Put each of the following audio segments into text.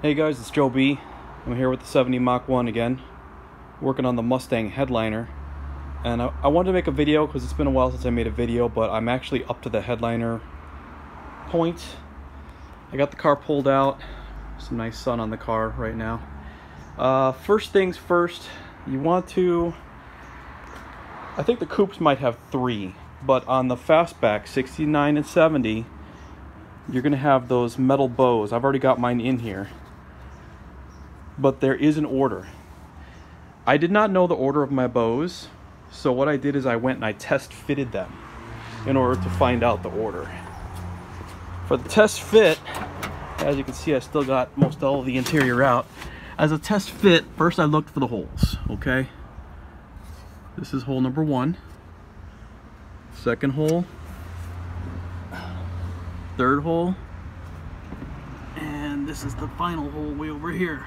Hey guys, it's Joe B. I'm here with the 70 Mach 1 again, working on the Mustang Headliner. And I wanted to make a video because it's been a while since I made a video, but I'm actually up to the headliner point. I got the car pulled out. Some nice sun on the car right now. First things first, you want to... I think the coupes might have 3, but on the fastback 69 and 70, you're going to have those metal bows. I've already got mine in here. But there is an order. I did not know the order of my bows, so what I did is I went and I test fitted them in order to find out the order. For the test fit, as you can see, I still got most all of the interior out. As a test fit, first I looked for the holes, okay? This is hole number 1. Second hole. Third hole. And this is the final hole way over here.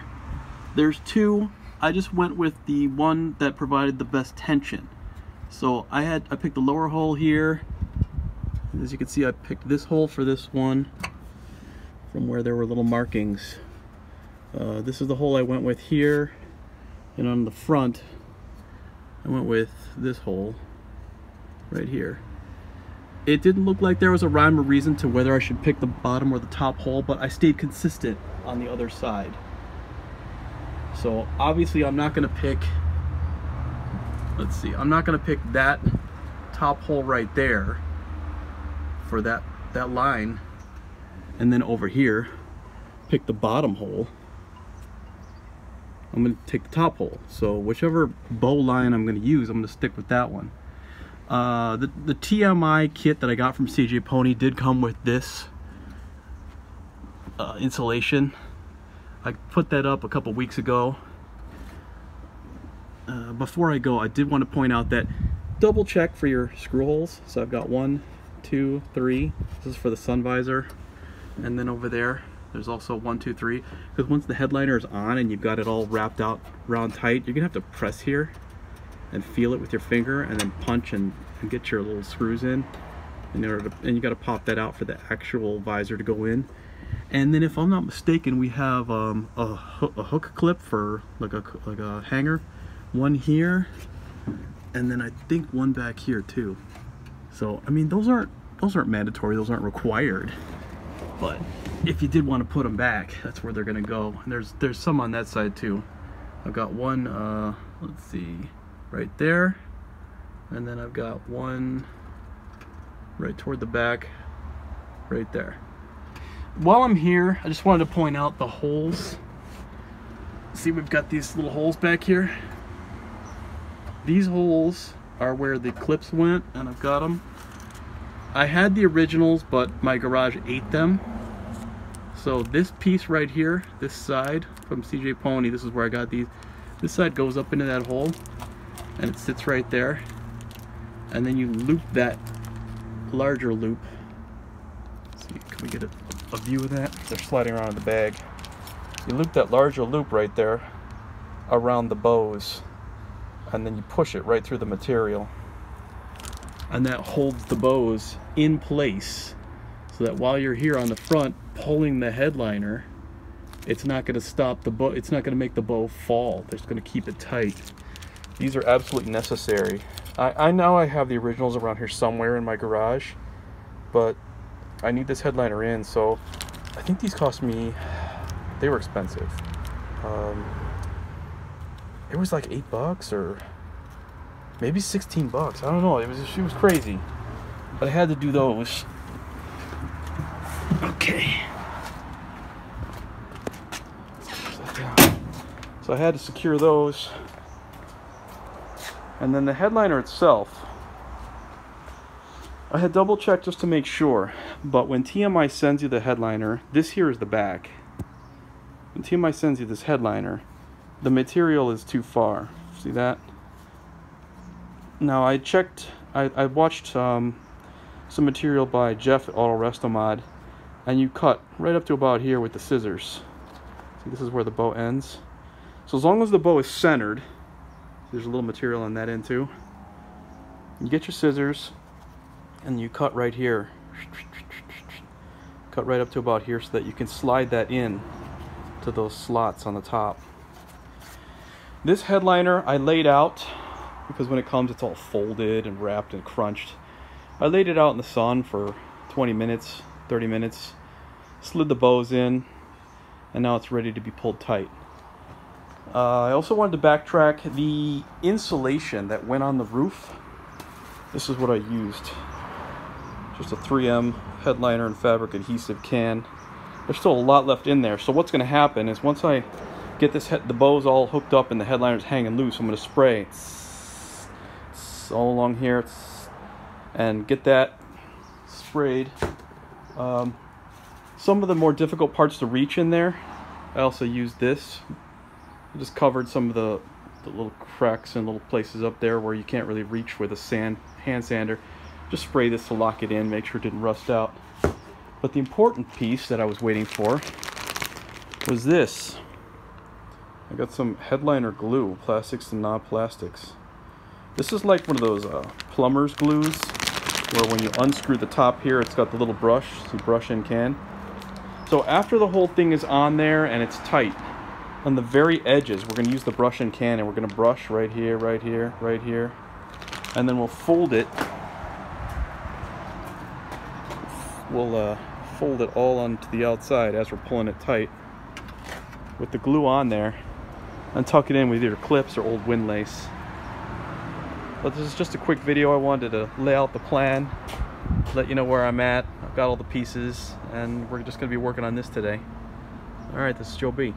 There's 2. I just went with the one that provided the best tension. So I picked the lower hole here. As you can see, I picked this hole for this one from where there were little markings. This is the hole I went with here, and on the front I went with this hole right here. It didn't look like there was a rhyme or reason to whether I should pick the bottom or the top hole, but I stayed consistent on the other side. So obviously I'm not going to pick, let's see, I'm not going to pick that top hole right there for that line, and then over here pick the bottom hole. I'm going to take the top hole. So whichever bow line I'm going to use, I'm going to stick with that one. The TMI kit that I got from CJ Pony did come with this insulation. I put that up a couple weeks ago. Before I go, I did want to point out that double check for your screw holes. So I've got 1, 2, 3. This is for the sun visor. And then over there, there's also 1, 2, 3. Because once the headliner is on and you've got it all wrapped out round tight, you're going to have to press here and feel it with your finger and then punch and get your little screws in order to, and you got to pop that out for the actual visor to go in. And then if I'm not mistaken, we have a hook clip for like a hanger, one here, and then I think one back here too. So I mean, those aren't mandatory, those aren't required, but if you did want to put them back, that's where they're gonna go. And there's some on that side too. I've got one, let's see, right there, and then I've got one right toward the back right there. While I'm here, I just wanted to point out the holes. See, we've got these little holes back here. These holes are where the clips went, and I've got them. I had the originals, but my garage ate them. So this piece right here, this side from CJ Pony, this is where I got these. This side goes up into that hole, and it sits right there. And then you loop that larger loop. Let's see, can we get a view of that? They're sliding around in the bag. You loop that larger loop right there around the bows, and then you push it right through the material, and that holds the bows in place so that while you're here on the front pulling the headliner, it's not going to stop the bow, it's not going to make the bow fall, it's going to keep it tight. These are absolutely necessary. I know I have the originals around here somewhere in my garage, but I need this headliner in, so I think these cost me, they were expensive. It was like $8 or maybe $16. I don't know, it was crazy. But I had to do those. Okay. So I had to secure those. And then the headliner itself, I had double checked just to make sure, but when TMI sends you the headliner, this here is the back. When TMI sends you this headliner, the material is too far. See that? Now I checked, I watched some material by Jeff at Auto Restomod, and you cut right up to about here with the scissors. See, this is where the bow ends. So as long as the bow is centered, there's a little material on that end too. You get your scissors, and you cut right here. Cut right up to about here so that you can slide that in to those slots on the top. This headliner I laid out, because when it comes it's all folded and wrapped and crunched. I laid it out in the sun for 20 minutes, 30 minutes, slid the bows in, and now it's ready to be pulled tight. I also wanted to backtrack the insulation that went on the roof. This is what I used. Just a 3M headliner and fabric adhesive can. There's still a lot left in there. So what's going to happen is once I get the bows all hooked up and the headliner's hanging loose, I'm going to spray all along here and get that sprayed. Some of the more difficult parts to reach in there, I also used this. I just covered some of the little cracks and little places up there where you can't really reach with a hand sander. Just spray this to lock it in, make sure it didn't rust out. But the important piece that I was waiting for was this. I got some headliner glue, plastics and non-plastics. This is like one of those plumber's glues, where when you unscrew the top here, it's got the little brush, some brush and can. So after the whole thing is on there and it's tight, on the very edges, we're going to use the brush and can, and we're going to brush right here, right here, right here, and then we'll fold it. We'll fold it all onto the outside as we're pulling it tight with the glue on there, and tuck it in with either clips or old wind lace. But this is just a quick video. I wanted to lay out the plan, let you know where I'm at. I've got all the pieces, and we're just going to be working on this today. All right, this is Joe B.